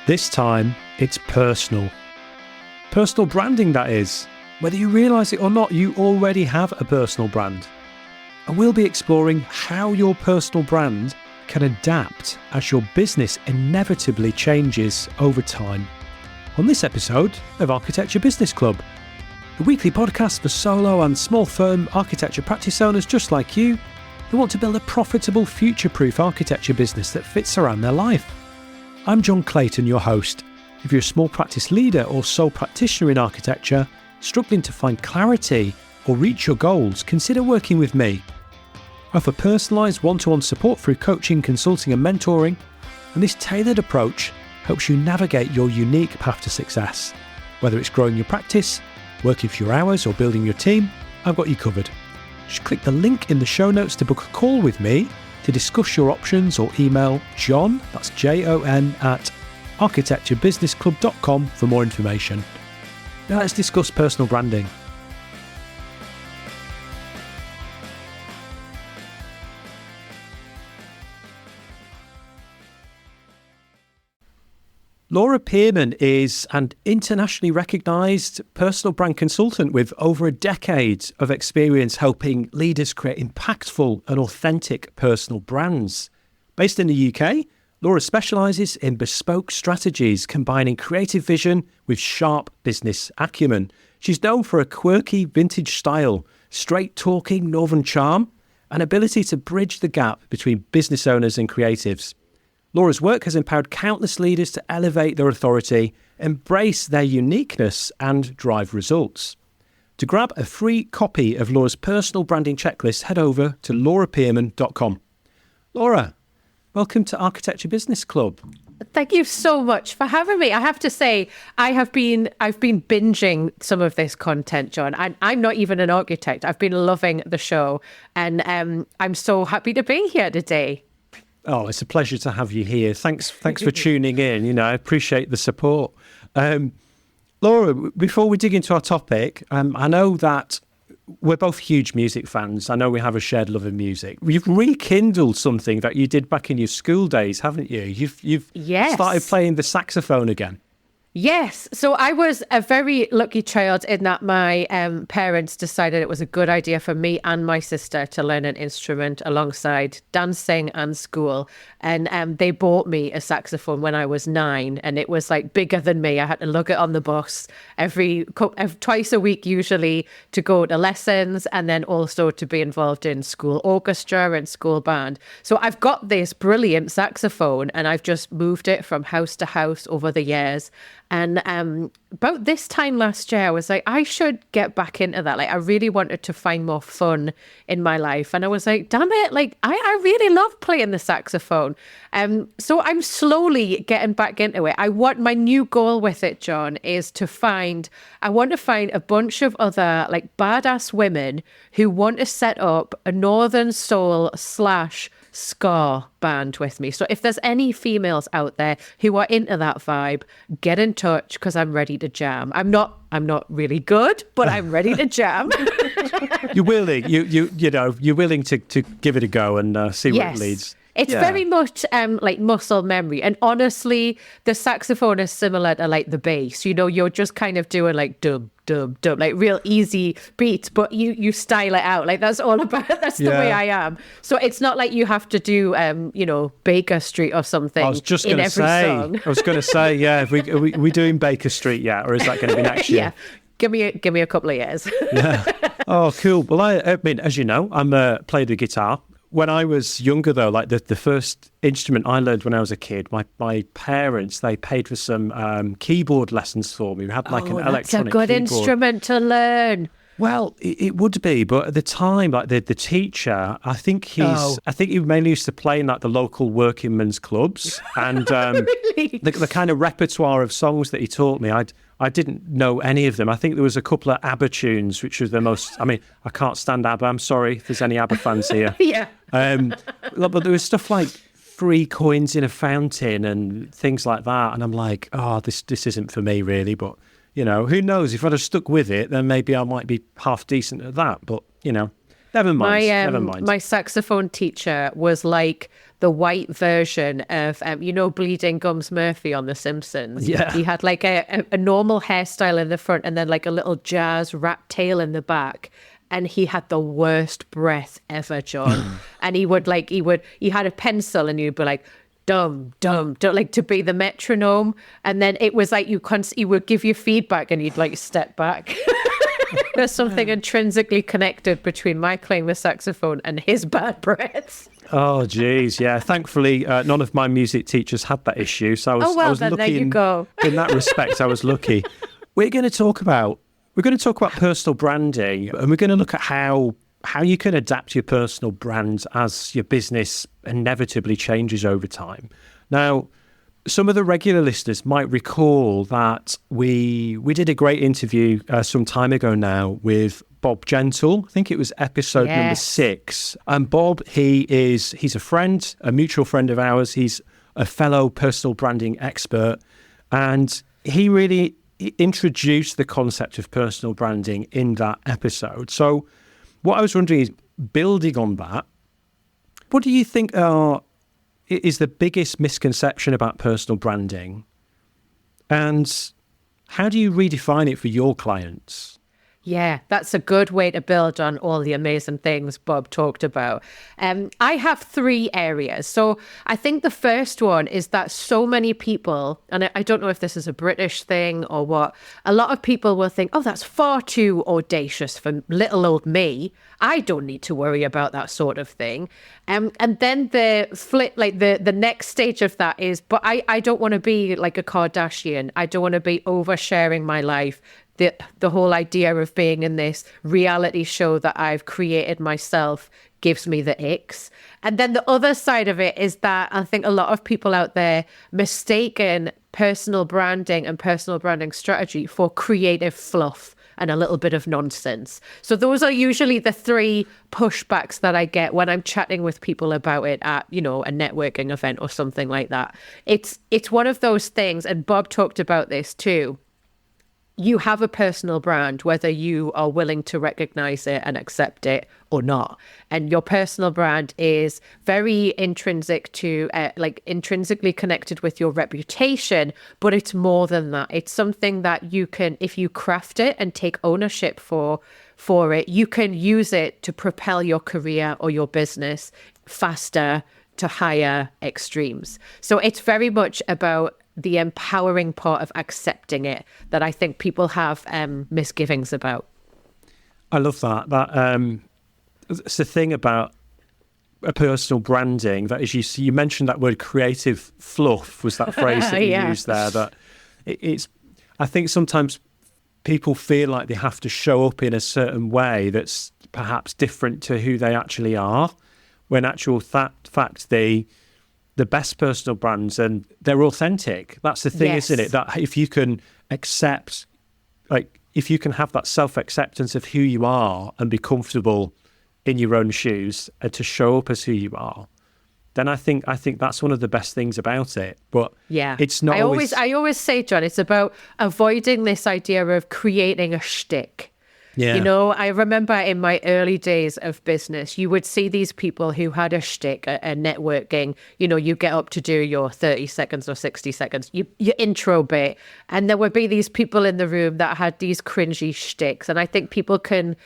This time, it's personal. Personal branding, that is. Whether you realise it or not, you already have a personal brand. And we'll be exploring how your personal brand can adapt as your business inevitably changes over time. On this episode of Architecture Business Club, a weekly podcast for solo and small firm architecture practice owners just like you who want to build a profitable, future-proof architecture business that fits around their life. I'm John Clayton, your host. If you're a small practice leader or sole practitioner in architecture, struggling to find clarity or reach your goals, consider working with me. I offer personalised one-to-one support through coaching, consulting and mentoring, and this tailored approach helps you navigate your unique path to success. Whether it's growing your practice, working for your hours or building your team, I've got you covered. Just click the link in the show notes to book a call with me to discuss your options or email Jon, that's Jon, at architecturebusinessclub.com for more information. Now let's discuss personal branding. Laura Pearman is an internationally recognised personal brand consultant with over a decade of experience helping leaders create impactful and authentic personal brands. Based in the UK, Laura specialises in bespoke strategies, combining creative vision with sharp business acumen. She's known for a quirky vintage style, straight-talking northern charm, and ability to bridge the gap between business owners and creatives. Laura's work has empowered countless leaders to elevate their authority, embrace their uniqueness, and drive results. To grab a free copy of Laura's personal branding checklist, head over to laurapearman.com. Laura, welcome to Architecture Business Club. Thank you so much for having me. I have to say, I've been binging some of this content, John. I'm not even an architect. I've been loving the show, and I'm so happy to be here today. Oh, it's a pleasure to have you here. Thanks for tuning in. You know, I appreciate the support. Laura, before we dig into our topic, I know that we're both huge music fans. I know we have a shared love of music. You've rekindled something that you did back in your school days, haven't you? You've Yes. started playing the saxophone again. Yes. So I was a very lucky child in that my parents decided it was a good idea for me and my sister to learn an instrument alongside dancing and school. And they bought me a saxophone when I was 9, and it was like bigger than me. I had to lug it on the bus twice a week, usually, to go to lessons and then also to be involved in school orchestra and school band. So I've got this brilliant saxophone, and I've just moved it from house to house over the years. And about this time last year, I was like, I should get back into that. Like, I really wanted to find more fun in my life. And I was like, damn it, like, I really love playing the saxophone. So I'm slowly getting back into it. My new goal with it, John, is I want to find a bunch of other, like, badass women who want to set up a Northern Soul / ska band with me. So if there's any females out there who are into that vibe, get in touch, because I'm ready to jam. I'm not really good, but I'm ready to jam. You're willing, you're willing to give it a go and see where it leads. It's very much like muscle memory. And honestly, the saxophone is similar to like the bass. You know, you're just kind of doing like dub, dub, dub, like real easy beats, but you style it out. Like that's all about, that's the way I am. So it's not like you have to do, Baker Street or something I was just in going to every say, song. I was going to say, yeah, are we doing Baker Street yet? Or is that going to be next year? Yeah. Give me a couple of years. Yeah. Oh, cool. Well, I mean, as you know, I'm played the guitar. When I was younger, though, like the first instrument I learned when I was a kid, my parents, they paid for some keyboard lessons for me. We had like an electronic keyboard. That's a good instrument to learn. Well, it would be, but at the time, like the teacher, I think he mainly used to play in like the local working men's clubs, and Really? the kind of repertoire of songs that he taught me, I didn't know any of them. I think there was a couple of ABBA tunes, which was the most. I mean, I can't stand ABBA. I'm sorry if there's any ABBA fans here. Yeah. But there was stuff like 3 coins in a fountain and things like that, and I'm like, oh, this isn't for me really, but. You know, who knows? If I'd have stuck with it, then maybe I might be half decent at that. But, you know, never mind. My saxophone teacher was like the white version of, Bleeding Gums Murphy on The Simpsons. Yeah. He had like a normal hairstyle in the front and then like a little jazz wrap tail in the back. And he had the worst breath ever, John. And he had a pencil and he'd be like, dum, dum, dum, like to be the metronome. And then it was like he would give you feedback and you'd like step back. There's something intrinsically connected between my playing the saxophone and his bad breath. Oh, geez. Yeah. Thankfully, none of my music teachers had that issue. So I was then lucky there you go. In that respect, I was lucky. We're going to talk about personal branding, and we're going to look at how you can adapt your personal brand as your business inevitably changes over time. Now, some of the regular listeners might recall that we did a great interview some time ago now with Bob Gentle. I think it was episode number 6. And Bob, he's a friend, a mutual friend of ours. He's a fellow personal branding expert, and he really introduced the concept of personal branding in that episode. So what I was wondering is, building on that, what do you think is the biggest misconception about personal branding? And how do you redefine it for your clients? Yeah, that's a good way to build on all the amazing things Bob talked about. I have 3 areas. So I think the first one is that so many people, and I don't know if this is a British thing or what, a lot of people will think, oh, that's far too audacious for little old me. I don't need to worry about that sort of thing. And then the flip, like the next stage of that is, but I don't want to be like a Kardashian. I don't want to be oversharing my life. The whole idea of being in this reality show that I've created myself gives me the icks. And then the other side of it is that I think a lot of people out there mistaken personal branding and personal branding strategy for creative fluff and a little bit of nonsense. So those are usually the 3 pushbacks that I get when I'm chatting with people about it at, a networking event or something like that. It's one of those things, and Bob talked about this too. You have a personal brand, whether you are willing to recognize it and accept it or not. And your personal brand is very intrinsic to, intrinsically connected with your reputation, but it's more than that. It's something that you can, if you craft it and take ownership for it, you can use it to propel your career or your business faster to higher extremes. So it's very much about the empowering part of accepting it that I think people have misgivings about. I love that. It's the thing about a personal branding that is, you mentioned that word creative fluff was that phrase that you used there. That it's. I think sometimes people feel like they have to show up in a certain way that's perhaps different to who they actually are, when actual fact the best personal brands, and they're authentic. That's the thing, isn't it? That if you can accept, if you can have that self-acceptance of who you are and be comfortable in your own shoes and to show up as who you are, then I think that's one of the best things about it. But it's not I always say, John, it's about avoiding this idea of creating a shtick. Yeah. I remember in my early days of business, you would see these people who had a shtick, a networking, you get up to do your 30 seconds or 60 seconds, your intro bit. And there would be these people in the room that had these cringy shticks. And I think people can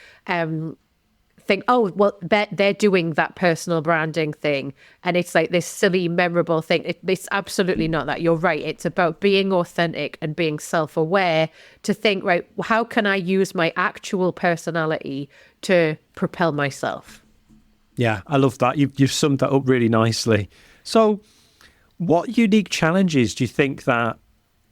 think, oh, well, they're doing that personal branding thing. And it's like this silly, memorable thing. It's absolutely not that. You're right. It's about being authentic and being self-aware to think, right, how can I use my actual personality to propel myself? Yeah, I love that. You've summed that up really nicely. So what unique challenges do you think that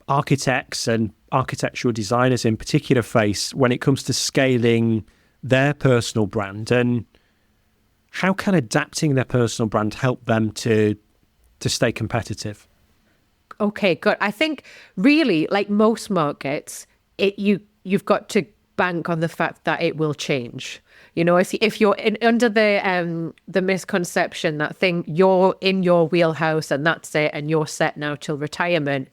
architects and architectural designers in particular face when it comes to scaling their personal brand, and how can adapting their personal brand help them to stay competitive? Okay, good. I think really, like most markets, you've got to bank on the fact that it will change. If you're under the misconception that you're in your wheelhouse and that's it, and you're set now till retirement,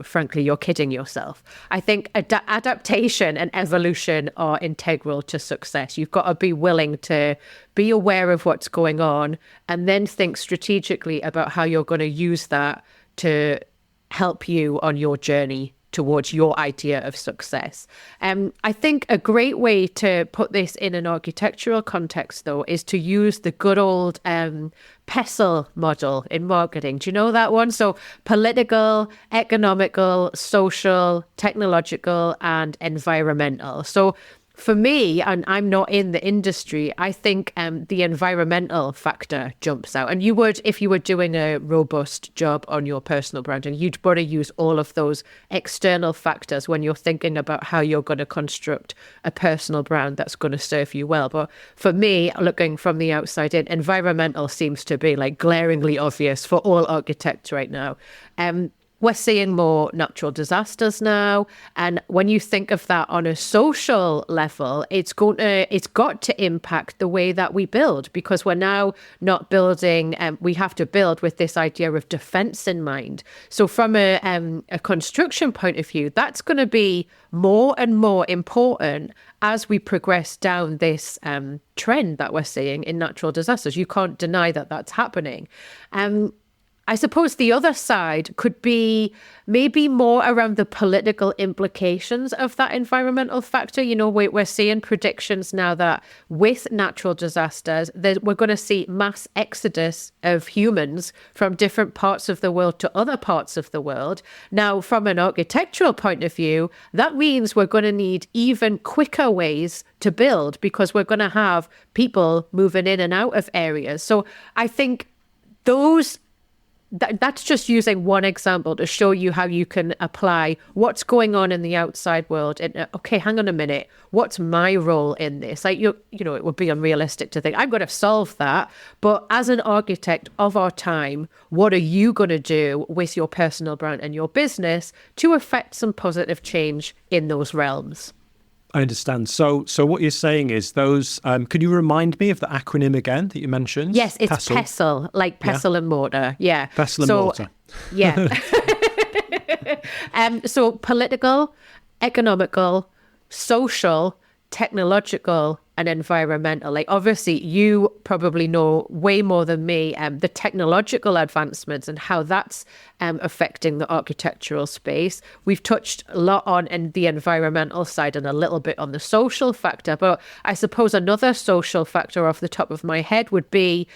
frankly, you're kidding yourself. I think adaptation and evolution are integral to success. You've got to be willing to be aware of what's going on and then think strategically about how you're going to use that to help you on your journey towards your idea of success. I think a great way to put this in an architectural context, though, is to use the good old PESTLE model in marketing. Do you know that one? So political, economical, social, technological, and environmental. So for me, and I'm not in the industry, I think the environmental factor jumps out. And you would, if you were doing a robust job on your personal branding, you'd better use all of those external factors when you're thinking about how you're going to construct a personal brand that's going to serve you well. But for me, looking from the outside in, environmental seems to be like glaringly obvious for all architects right now. We're seeing more natural disasters now. And when you think of that on a social level, it's got to impact the way that we build, because we're now not building, we have to build with this idea of defense in mind. So from a construction point of view, that's going to be more and more important as we progress down this trend that we're seeing in natural disasters. You can't deny that that's happening. I suppose the other side could be maybe more around the political implications of that environmental factor. You know, we're seeing predictions now that with natural disasters, we're going to see mass exodus of humans from different parts of the world to other parts of the world. Now, from an architectural point of view, that means we're going to need even quicker ways to build, because we're going to have people moving in and out of areas. So I think that's just using one example to show you how you can apply what's going on in the outside world. And okay, hang on a minute. What's my role in this? Like, you know, it would be unrealistic to think I'm going to solve that. But as an architect of our time, what are you going to do with your personal brand and your business to affect some positive change in those realms? I understand. So what you're saying is those, can you remind me of the acronym again that you mentioned? Yes, it's PESTLE, like pestle and mortar. Yeah. Pestle and mortar. Yeah. So political, economical, social, technological, and environmental. Like, obviously, you probably know way more than me the technological advancements and how that's affecting the architectural space. We've touched a lot on the environmental side and a little bit on the social factor. But I suppose another social factor off the top of my head would be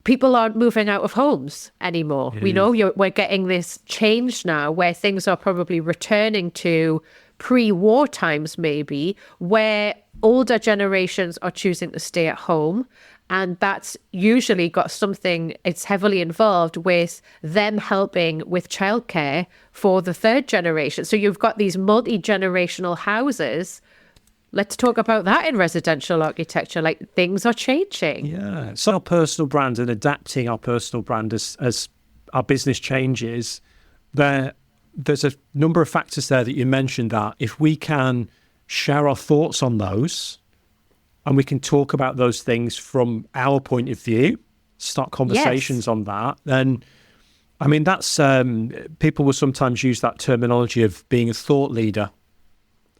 people aren't moving out of homes anymore. We know we're getting this change now where things are probably returning to pre-war times, maybe, where older generations are choosing to stay at home. And that's usually got something, it's heavily involved with them helping with childcare for the third generation. So you've got these multi-generational houses. Let's talk about that in residential architecture. Like, things are changing. Yeah. So our personal brand and adapting our personal brand as our business changes, there's a number of factors there that you mentioned that if we can share our thoughts on those and we can talk about those things from our point of view, start conversations on that, then, I mean, that's, people will sometimes use that terminology of being a thought leader.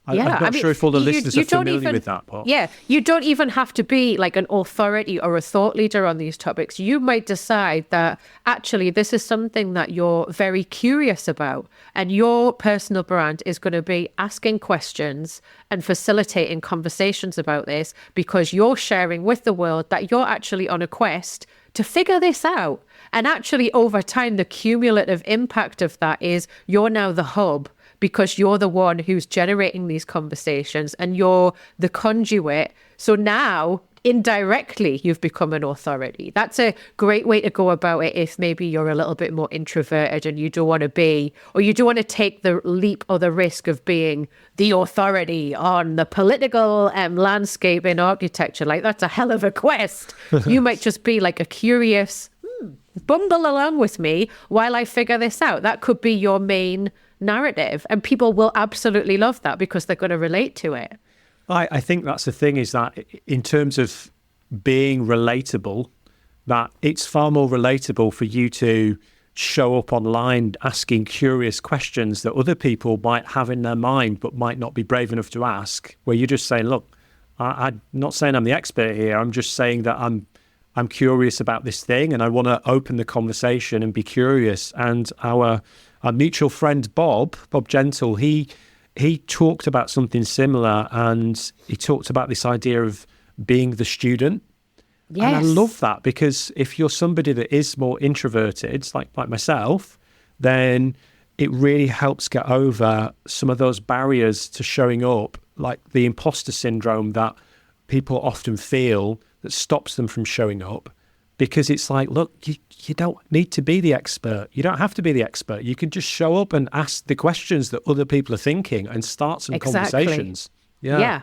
I'm not sure if all the listeners are familiar with that. But yeah, you don't even have to be like an authority or a thought leader on these topics. You might decide that actually this is something that you're very curious about, and your personal brand is going to be asking questions and facilitating conversations about this, because you're sharing with the world that you're actually on a quest to figure this out. And actually, over time, the cumulative impact of that is you're now the hub, because you're the one who's generating these conversations and you're the conduit. So now, indirectly, you've become an authority. That's a great way to go about it if maybe you're a little bit more introverted and you don't want to be, or you don't want to take the leap or the risk of being the authority on the political landscape in architecture. Like, that's a hell of a quest. You might just be like a curious, bumble along with me while I figure this out. That could be your main narrative, and people will absolutely love that because they're going to relate to it. I think that's the thing, is that in terms of being relatable, that it's far more relatable for you to show up online asking curious questions that other people might have in their mind but might not be brave enough to ask, where you're just saying, look, I'm not saying I'm the expert here. I'm just saying that I'm curious about this thing and I want to open the conversation and be curious. And our mutual friend Bob Gentle, he talked about something similar, and he talked about this idea of being the student. Yes. And I love that, because if you're somebody that is more introverted, like myself, then it really helps get over some of those barriers to showing up, like the imposter syndrome that people often feel that stops them from showing up. Because it's like, look, you don't need to be the expert. You don't have to be the expert. You can just show up and ask the questions that other people are thinking and start some conversations. Yeah.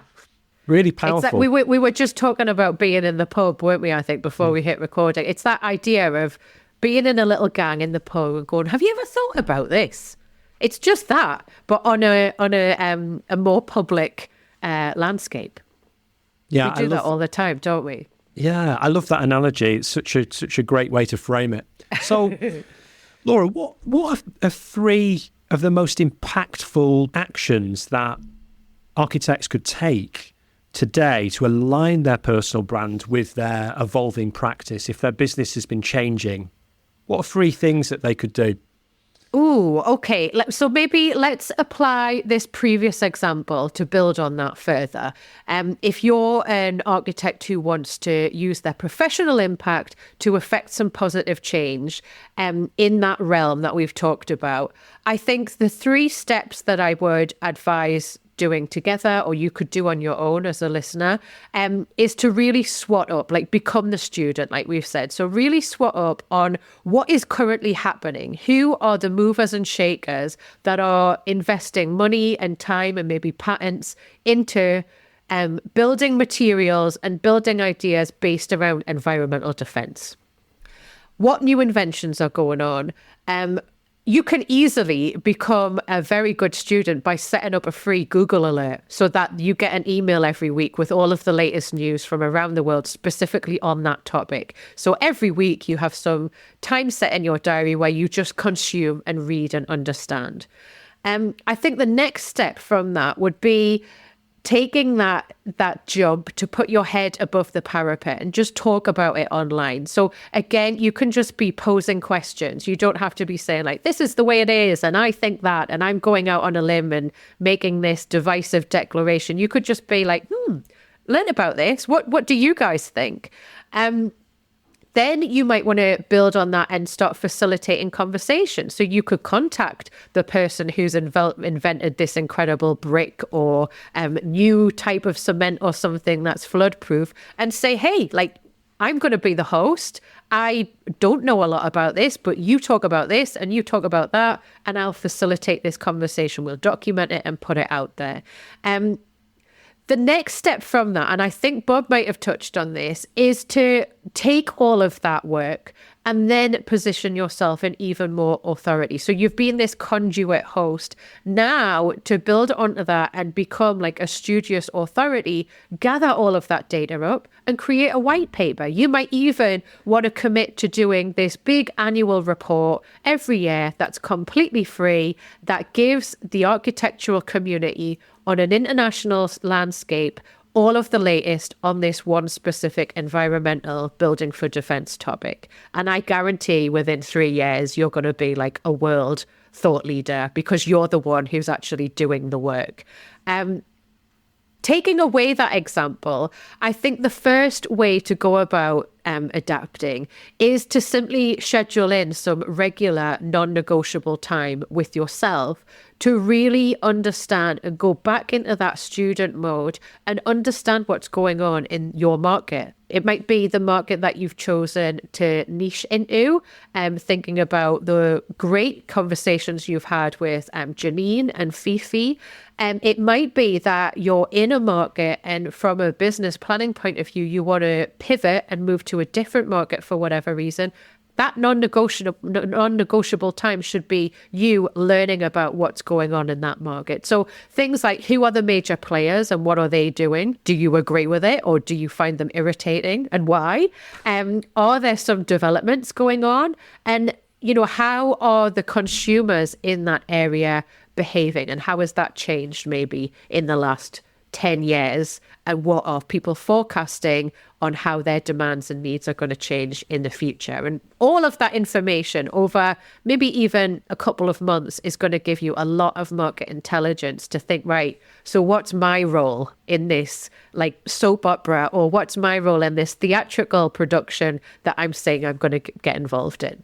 Really powerful. Exactly. We were just talking about being in the pub, weren't we, I think, before we hit recording. It's that idea of being in a little gang in the pub and going, have you ever thought about this? It's just that, but on a more public landscape. Yeah, we do that all the time, don't we? Yeah, I love that analogy. It's such a great way to frame it. So, Laura, what are three of the most impactful actions that architects could take today to align their personal brand with their evolving practice if their business has been changing? What are three things that they could do? Ooh, okay. So maybe let's apply this previous example to build on that further. If you're an architect who wants to use their professional impact to affect some positive change in that realm that we've talked about, I think the 3 steps that I would advise doing together, or you could do on your own as a listener, is to really SWOT up, like become the student, like we've said. So really SWOT up on what is currently happening. Who are the movers and shakers that are investing money and time and maybe patents into building materials and building ideas based around environmental defense? What new inventions are going on? You can easily become a very good student by setting up a free Google alert so that you get an email every week with all of the latest news from around the world, specifically on that topic. So every week you have some time set in your diary where you just consume and read and understand. I think the next step from that would be taking that jump to put your head above the parapet and just talk about it online. So again, you can just be posing questions. You don't have to be saying like, this is the way it is, and I think that, and I'm going out on a limb and making this divisive declaration. You could just be like, learn about this. What do you guys think? Then you might want to build on that and start facilitating conversation. So you could contact the person who's invented this incredible brick or new type of cement or something that's flood proof and say, hey, like, I'm going to be the host. I don't know a lot about this, but you talk about this and you talk about that, and I'll facilitate this conversation. We'll document it and put it out there. The next step from that, and I think Bob might have touched on this, is to take all of that work and then position yourself in even more authority. So you've been this conduit host. Now, to build onto that and become like a studious authority, gather all of that data up and create a white paper. You might even want to commit to doing this big annual report every year that's completely free, that gives the architectural community on an international landscape all of the latest on this one specific environmental building for defense topic. And I guarantee within 3 years, you're going to be like a world thought leader because you're the one who's actually doing the work. Taking away that example, I think the first way to go about adapting is to simply schedule in some regular non-negotiable time with yourself to really understand and go back into that student mode and understand what's going on in your market. It might be the market that you've chosen to niche into, thinking about the great conversations you've had with Janine and Fifi. It might be that you're in a market and from a business planning point of view, you want to pivot and move to a different market for whatever reason. That non-negotiable time should be you learning about what's going on in that market. So things like, who are the major players and what are they doing? Do you agree with it or do you find them irritating, and why? Are there some developments going on? And how are the consumers in that area behaving, and how has that changed maybe in the last 10 years, and what are people forecasting on how their demands and needs are going to change in the future? And all of that information over maybe even a couple of months is going to give you a lot of market intelligence to think, right, so what's my role in this like soap opera, or what's my role in this theatrical production that I'm saying I'm going to get involved in?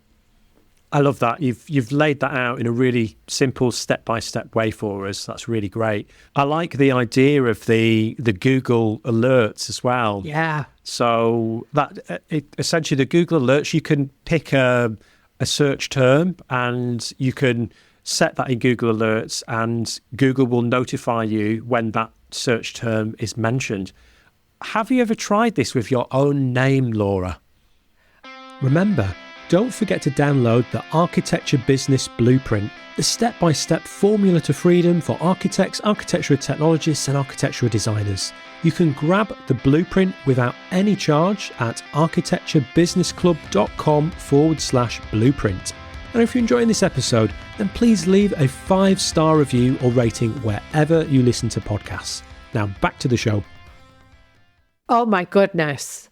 I love that. You've laid that out in a really simple step-by-step way for us. That's really great. I like the idea of the Google alerts as well. Yeah. So that essentially the Google alerts, you can pick a search term and you can set that in Google alerts, and Google will notify you when that search term is mentioned. Have you ever tried this with your own name, Laura? Remember, don't forget to download the Architecture Business Blueprint, the step-by-step formula to freedom for architects, architectural technologists and architectural designers. You can grab the blueprint without any charge at architecturebusinessclub.com/blueprint. And if you're enjoying this episode, then please leave a 5-star review or rating wherever you listen to podcasts. Now back to the show. Oh my goodness.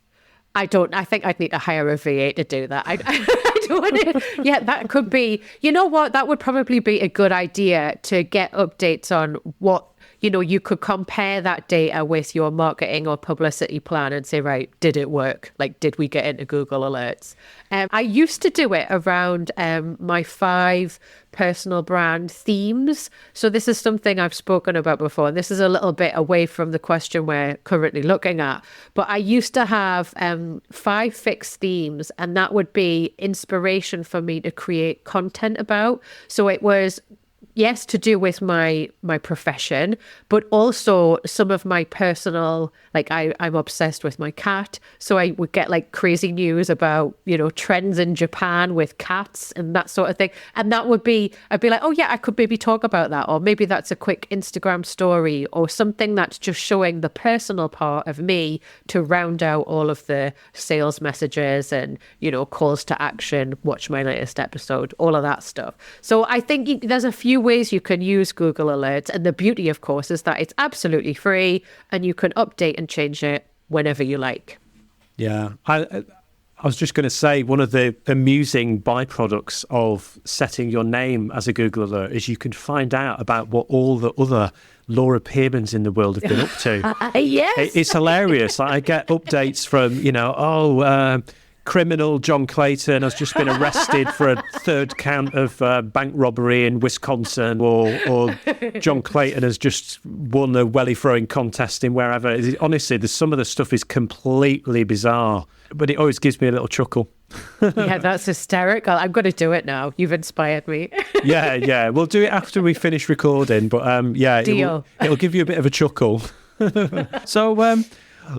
I think I'd need to hire a VA to do that. I don't want to. Yeah, that could be, you know what? That would probably be a good idea to get updates on what, you could compare that data with your marketing or publicity plan and say, right, did it work? Like, did we get into Google alerts? I used to do it around my 5 personal brand themes. So this is something I've spoken about before. And this is a little bit away from the question we're currently looking at. But I used to have 5 fixed themes, and that would be inspiration for me to create content about. So it was, yes, to do with my profession, but also some of my personal, like I'm obsessed with my cat. So I would get like crazy news about, trends in Japan with cats and that sort of thing. And that would be, I'd be like, oh yeah, I could maybe talk about that. Or maybe that's a quick Instagram story or something that's just showing the personal part of me to round out all of the sales messages and, calls to action, watch my latest episode, all of that stuff. So I think there's a few ways you can use Google Alerts. And the beauty, of course, is that it's absolutely free and you can update and change it whenever you like. Yeah. I was just going to say, one of the amusing byproducts of setting your name as a Google Alert is you can find out about what all the other Laura Pearmans in the world have been up to. Yes. It's hilarious. I get updates from, criminal John Clayton has just been arrested for a 3rd count of bank robbery in Wisconsin, or John Clayton has just won a welly throwing contest in wherever. Honestly, some of the stuff is completely bizarre, but it always gives me a little chuckle. Yeah, that's hysterical. I'm going to do it now. You've inspired me. Yeah. We'll do it after we finish recording, but Deal. It'll give you a bit of a chuckle. So,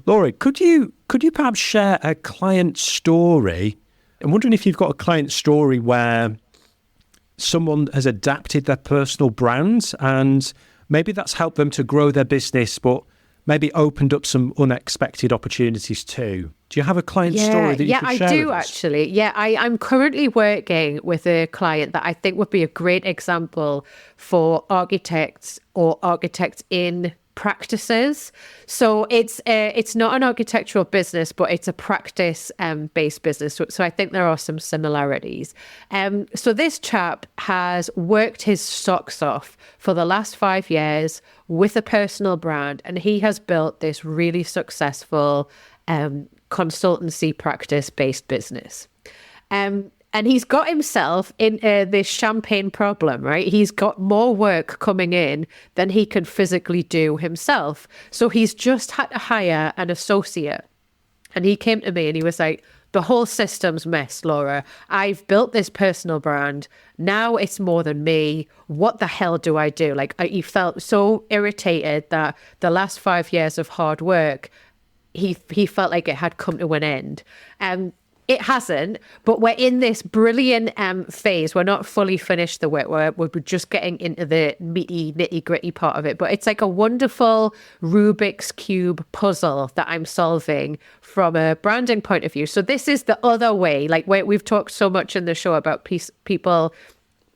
Laura, could you perhaps share a client story? I'm wondering if you've got a client story where someone has adapted their personal brand and maybe that's helped them to grow their business, but maybe opened up some unexpected opportunities too. Do you have a client story that you could share with us? Yeah, I do actually. Yeah, I'm currently working with a client that I think would be a great example for architects or architects in practices. So it's not an architectural business, but it's a practice based business. So I think there are some similarities. So this chap has worked his socks off for the last 5 years with a personal brand, and he has built this really successful consultancy practice based business. And he's got himself in this champagne problem, right? He's got more work coming in than he can physically do himself. So he's just had to hire an associate. And he came to me and he was like, the whole system's messed, Laura. I've built this personal brand. Now it's more than me. What the hell do I do? Like, he felt so irritated that the last 5 years of hard work, he felt like it had come to an end. It hasn't, but we're in this brilliant phase. We're not fully finished the work. We're just getting into the meaty, nitty-gritty part of it. But it's like a wonderful Rubik's Cube puzzle that I'm solving from a branding point of view. So this is the other way. Like we've talked so much in the show about people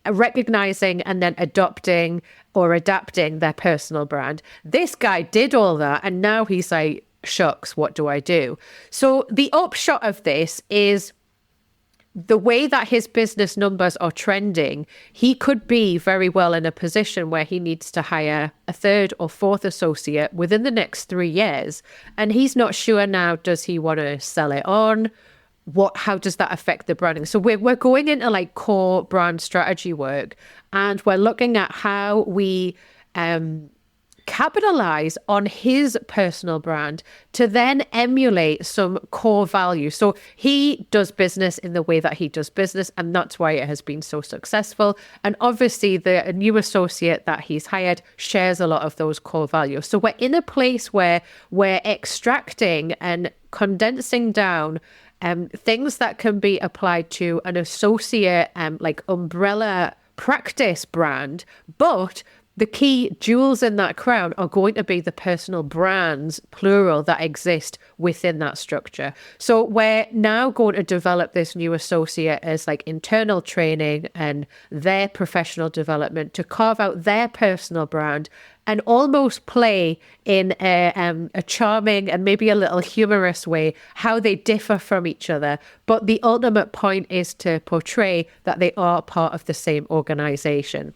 recognizing and then adopting or adapting their personal brand. This guy did all that, and now he's like, shucks, what do I do? So the upshot of this is the way that his business numbers are trending, he could be very well in a position where he needs to hire a third or fourth associate within the next 3 years. And he's not sure now, does he want to sell it on? How does that affect the branding? So we're going into like core brand strategy work, and we're looking at how we capitalize on his personal brand to then emulate some core value. So he does business in the way that he does business, and that's why it has been so successful. And obviously the new associate that he's hired shares a lot of those core values. So we're in a place where we're extracting and condensing down things that can be applied to an associate like umbrella practice brand, but the key jewels in that crown are going to be the personal brands, plural, that exist within that structure. So we're now going to develop this new associate as like internal training and their professional development to carve out their personal brand and almost play in a charming and maybe a little humorous way how they differ from each other. But the ultimate point is to portray that they are part of the same organization.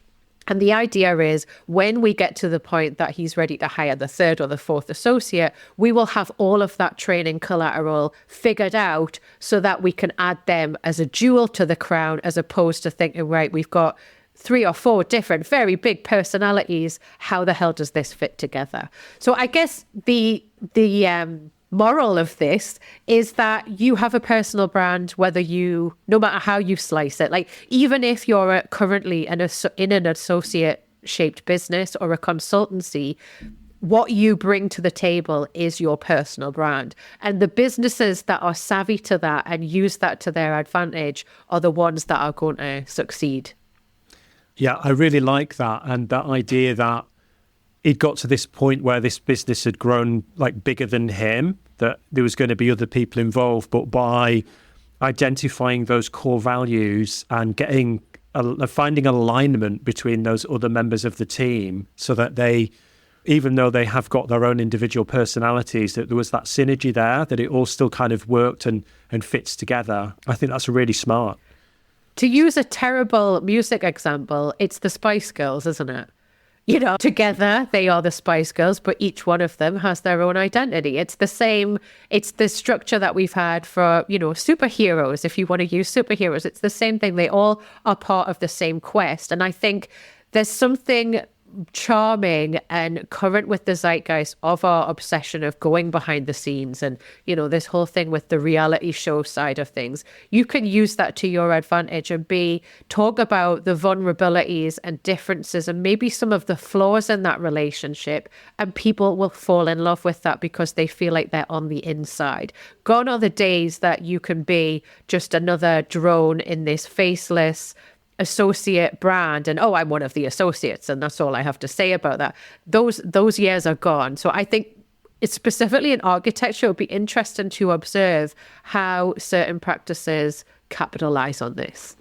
And the idea is when we get to the point that he's ready to hire the third or the fourth associate, we will have all of that training collateral figured out so that we can add them as a jewel to the crown, as opposed to thinking, right, we've got 3 or 4 different, very big personalities. How the hell does this fit together? So I guess the moral of this is that you have a personal brand, no matter how you slice it. Like, even if you're currently in an associate shaped business or a consultancy, what you bring to the table is your personal brand. And the businesses that are savvy to that and use that to their advantage are the ones that are going to succeed. Yeah, I really like that. And that idea that it got to this point where this business had grown like bigger than him, that there was going to be other people involved, but by identifying those core values and finding alignment between those other members of the team, so that they, even though they have got their own individual personalities, that there was that synergy there, that it all still kind of worked and fits together. I think that's really smart. To use a terrible music example, it's the Spice Girls, isn't it? You know, together they are the Spice Girls, but each one of them has their own identity. It's the same. It's the structure that we've had for, superheroes. If you want to use superheroes, it's the same thing. They all are part of the same quest. And I think there's something charming and current with the zeitgeist of our obsession of going behind the scenes and, this whole thing with the reality show side of things. You can use that to your advantage and talk about the vulnerabilities and differences and maybe some of the flaws in that relationship, and people will fall in love with that because they feel like they're on the inside. Gone are the days that you can be just another drone in this faceless associate brand and, I'm one of the associates and that's all I have to say about that. Those years are gone. So I think it's specifically in architecture, it would be interesting to observe how certain practices capitalize on this.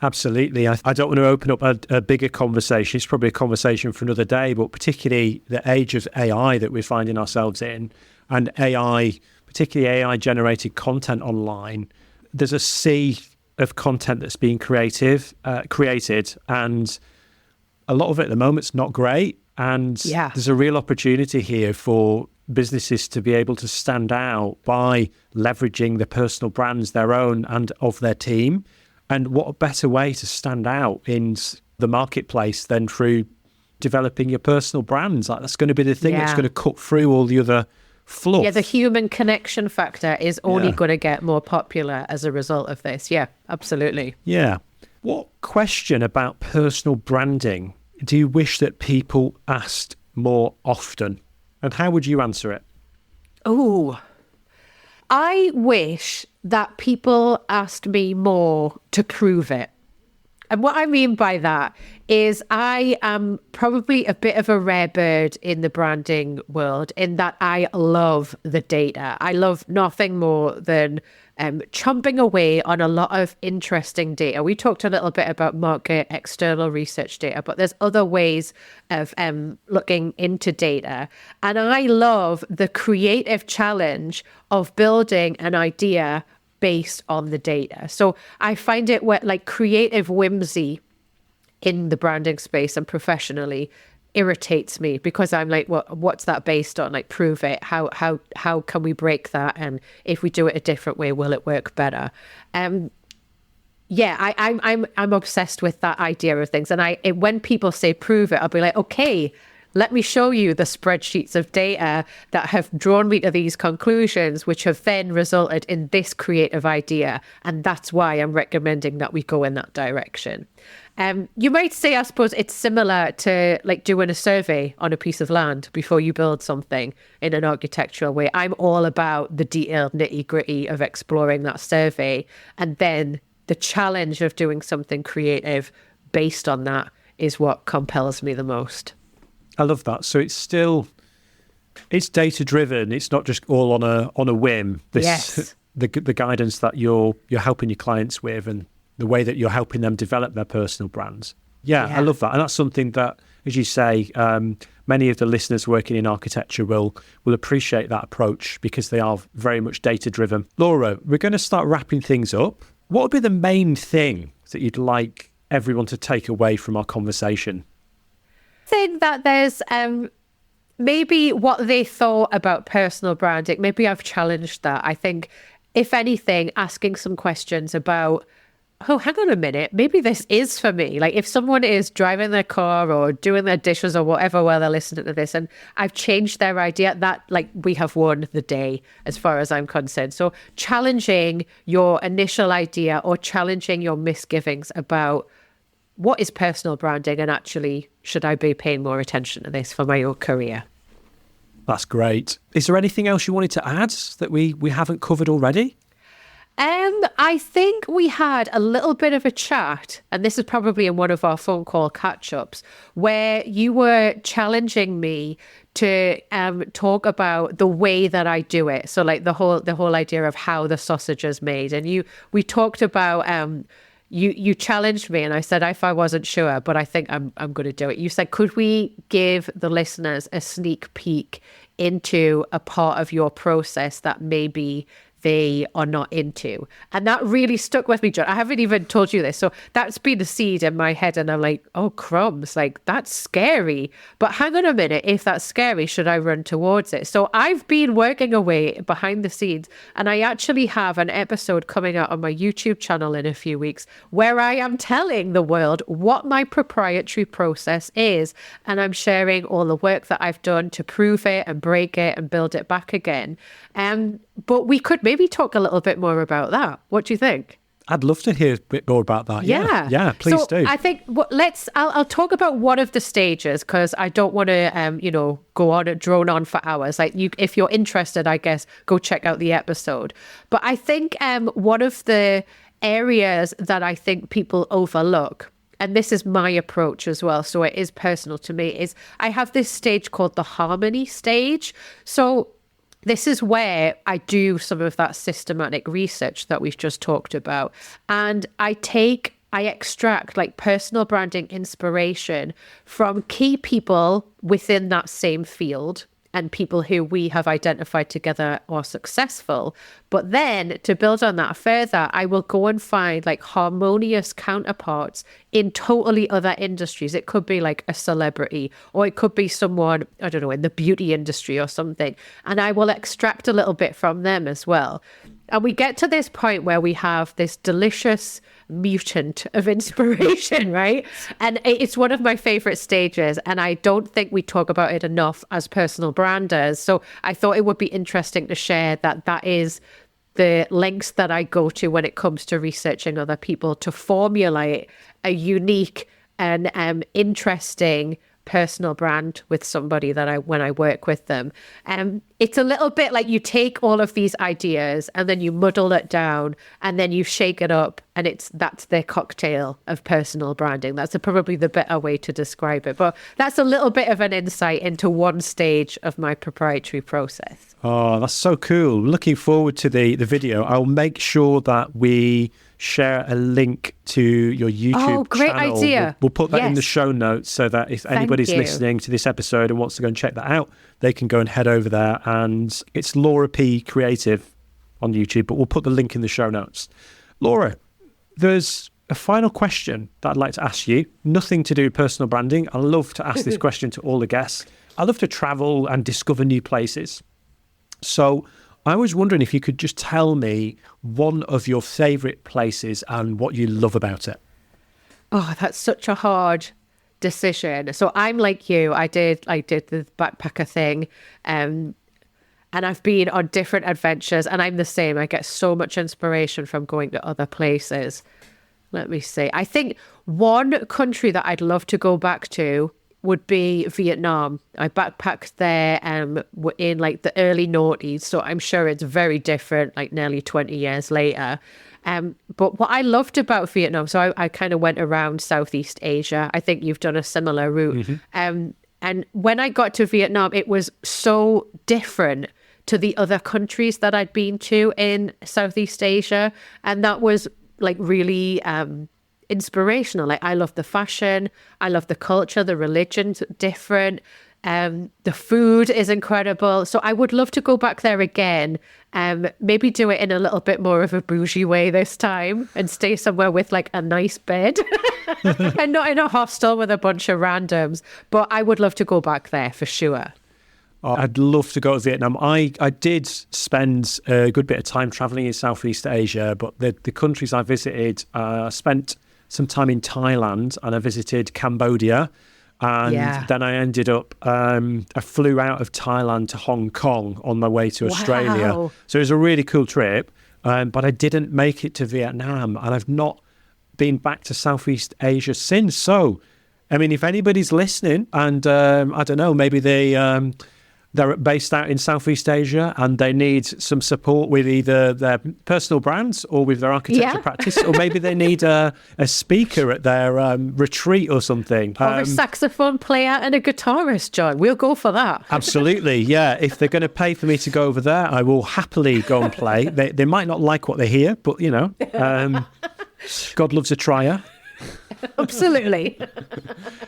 Absolutely. I don't want to open up a bigger conversation. It's probably a conversation for another day, but particularly the age of AI that we're finding ourselves in, and AI, particularly AI generated content online, there's a sea of content that's being created, and a lot of it at the moment's not great. And there's a real opportunity here for businesses to be able to stand out by leveraging the personal brands, their own and of their team. And what a better way to stand out in the marketplace than through developing your personal brands. Like, that's going to be the thing that's going to cut through all the other fluff. Yeah, the human connection factor is only going to get more popular as a result of this. Yeah, absolutely. Yeah. What question about personal branding do you wish that people asked more often? And how would you answer it? Oh, I wish that people asked me more to prove it. And what I mean by that is I am probably a bit of a rare bird in the branding world in that I love the data. I love nothing more than chomping away on a lot of interesting data. We talked a little bit about market external research data, but there's other ways of looking into data. And I love the creative challenge of building an idea based on the data. So I find it like creative whimsy in the branding space and professionally irritates me because I'm like, well, what's that based on? Like, prove it. How can we break that? And if we do it a different way, will it work better? I'm obsessed with that idea of things. And when people say prove it, I'll be like, okay, let me show you the spreadsheets of data that have drawn me to these conclusions, which have then resulted in this creative idea. And that's why I'm recommending that we go in that direction. You might say, I suppose, it's similar to like doing a survey on a piece of land before you build something in an architectural way. I'm all about the detailed nitty gritty of exploring that survey. And then the challenge of doing something creative based on that is what compels me the most. I love that. So it's data driven. It's not just all on a whim. Yes. The guidance that you're helping your clients with and the way that you're helping them develop their personal brands. Yeah, I love that. And that's something that, as you say, many of the listeners working in architecture will appreciate that approach because they are very much data driven. Laura, we're going to start wrapping things up. What would be the main thing that you'd like everyone to take away from our conversation? Think that there's maybe what they thought about personal branding. Maybe I've challenged that. I think, if anything, asking some questions about, oh, hang on a minute, maybe this is for me. Like if someone is driving their car or doing their dishes or whatever while they're listening to this and I've changed their idea, that like we have won the day as far as I'm concerned. So challenging your initial idea or challenging your misgivings about what is personal branding and actually should I be paying more attention to this for my own career? That's great. Is there anything else you wanted to add that we haven't covered already? I think we had a little bit of a chat, and this is probably in one of our phone call catch-ups, where you were challenging me to talk about the way that I do it. So like the whole idea of how the sausage is made. And we talked about You challenged me and I said, if I wasn't sure, but I think I'm going to do it. You said, could we give the listeners a sneak peek into a part of your process that maybe they are not into? And that really stuck with me, Jon. I haven't even told you this. So that's been a seed in my head. And I'm like, oh, crumbs, like that's scary. But hang on a minute. If that's scary, should I run towards it? So I've been working away behind the scenes. And I actually have an episode coming out on my YouTube channel in a few weeks where I am telling the world what my proprietary process is. And I'm sharing all the work that I've done to prove it and break it and build it back again. But we could maybe talk a little bit more about that. What do you think? I'd love to hear a bit more about that. Yeah, please do. I think I'll talk about one of the stages because I don't want to, go on and drone on for hours. Like if you're interested, I guess, go check out the episode. But I think one of the areas that I think people overlook, and this is my approach as well, so it is personal to me, is I have this stage called the harmony stage. So this is where I do some of that systematic research that we've just talked about. And I extract like personal branding inspiration from key people within that same field and people who we have identified together are successful. But then to build on that further, I will go and find like harmonious counterparts in totally other industries. It could be like a celebrity, or it could be someone, I don't know, in the beauty industry or something. And I will extract a little bit from them as well. And we get to this point where we have this delicious mutant of inspiration, right? And it's one of my favorite stages. And I don't think we talk about it enough as personal branders. So I thought it would be interesting to share that is the lengths that I go to when it comes to researching other people to formulate a unique and interesting personal brand with somebody that when I work with them. it's a little bit like you take all of these ideas and then you muddle it down and then you shake it up, and that's the cocktail of personal branding. That's probably the better way to describe it. But that's a little bit of an insight into one stage of my proprietary process. Oh, that's so cool. Looking forward to the video. I'll make sure that we share a link to your YouTube channel. Oh, great idea. We'll put that in the Yes. show notes so that if anybody's you. listening to this episode and wants to go and check that out, they can go and head over there. And it's Laura P Creative on YouTube, but we'll put the link in the show notes. Laura, there's a final question that I'd like to ask you. Nothing to do with personal branding. I love to ask this question to all the guests. I love to travel and discover new places. So I was wondering if you could just tell me one of your favourite places and what you love about it. Oh, that's such a hard decision. So I'm like you. I did the backpacker thing, and I've been on different adventures, and I'm the same. I get so much inspiration from going to other places. Let me see. I think one country that I'd love to go back to would be Vietnam. I backpacked there in like the early noughties, so I'm sure it's very different, like nearly 20 years later. But what I loved about Vietnam, so I kind of went around Southeast Asia. I think you've done a similar route. And when I got to Vietnam, it was so different to the other countries that I'd been to in Southeast Asia. And that was like really inspirational. Like, I love the fashion, I love the culture, the religion's different, the food is incredible. So I would love to go back there again, maybe do it in a little bit more of a bougie way this time and stay somewhere with like a nice bed and not in a hostel with a bunch of randoms. But I would love to go back there for sure. Oh, I'd love to go to Vietnam. I did spend a good bit of time traveling in Southeast Asia, but the countries I visited, I spent some time in Thailand and I visited Cambodia. And then I ended up, I flew out of Thailand to Hong Kong on my way to Australia. So it was a really cool trip, but I didn't make it to Vietnam, and I've not been back to Southeast Asia since. So, I mean, if anybody's listening and, I don't know, maybe they're based out in Southeast Asia and they need some support with either their personal brands or with their architecture practice, or maybe they need a speaker at their retreat or something. Or a saxophone player and a guitarist, John. We'll go for that. Absolutely, yeah. If they're going to pay for me to go over there, I will happily go and play. They might not like what they hear, but, you know, God loves a trier. Absolutely.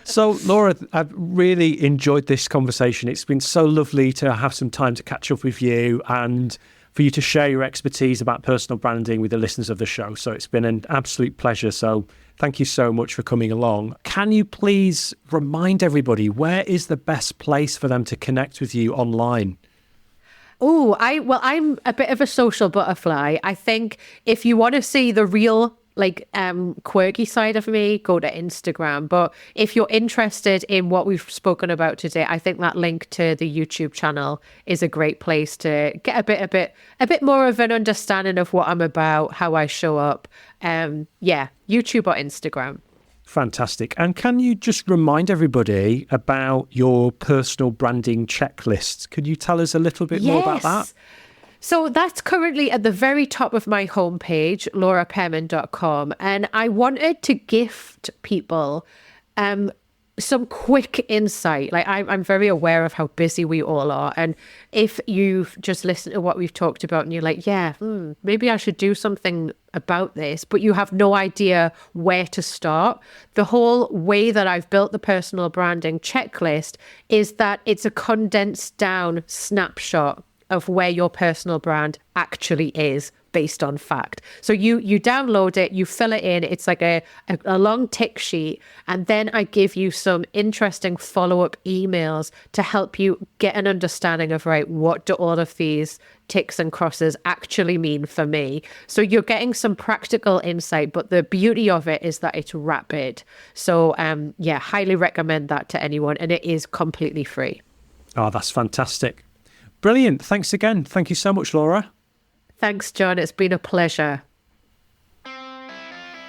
So, Laura, I've really enjoyed this conversation. It's been so lovely to have some time to catch up with you and for you to share your expertise about personal branding with the listeners of the show. So it's been an absolute pleasure. So thank you so much for coming along. Can you please remind everybody, where is the best place for them to connect with you online? Oh, I'm a bit of a social butterfly. I think if you want to see the real quirky side of me, go to Instagram. But if you're interested in what we've spoken about today, I think that link to the YouTube channel is a great place to get a bit more of an understanding of what I'm about, how I show up. YouTube or Instagram. Fantastic. And can you just remind everybody about your personal branding checklist? Could you tell us a little bit more about that? So that's currently at the very top of my homepage, laurapearman.com. And I wanted to gift people some quick insight. Like, I'm very aware of how busy we all are. And if you've just listened to what we've talked about and you're like, maybe I should do something about this, but you have no idea where to start. The whole way that I've built the personal branding checklist is that it's a condensed down snapshot of where your personal brand actually is based on fact. So you download it, you fill it in, it's like a long tick sheet, and then I give you some interesting follow-up emails to help you get an understanding of, right, what do all of these ticks and crosses actually mean for me? So you're getting some practical insight, but the beauty of it is that it's rapid. So highly recommend that to anyone, and it is completely free. Oh, that's fantastic. Brilliant. Thanks again. Thank you so much, Laura. Thanks, John. It's been a pleasure.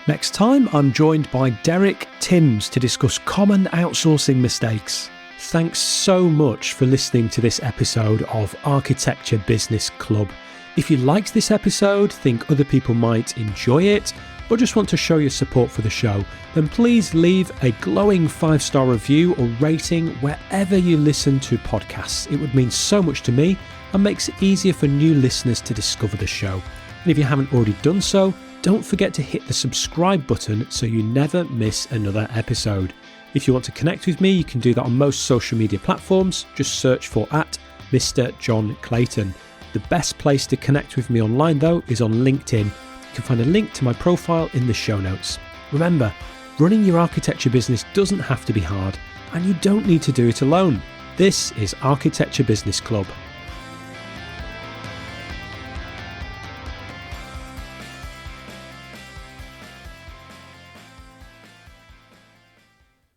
Next time, I'm joined by Derek Timms to discuss common outsourcing mistakes. Thanks so much for listening to this episode of Architecture Business Club. If you liked this episode, think other people might enjoy it, or just want to show your support for the show, then please leave a glowing 5-star review or rating wherever you listen to podcasts. It would mean so much to me and makes it easier for new listeners to discover the show. And if you haven't already done so, don't forget to hit the subscribe button so you never miss another episode. If you want to connect with me, you can do that on most social media platforms. Just search for @Mr. John Clayton. The best place to connect with me online, though, is on LinkedIn. You can find a link to my profile in the show notes. Remember, running your architecture business doesn't have to be hard, and you don't need to do it alone. This is Architecture Business Club.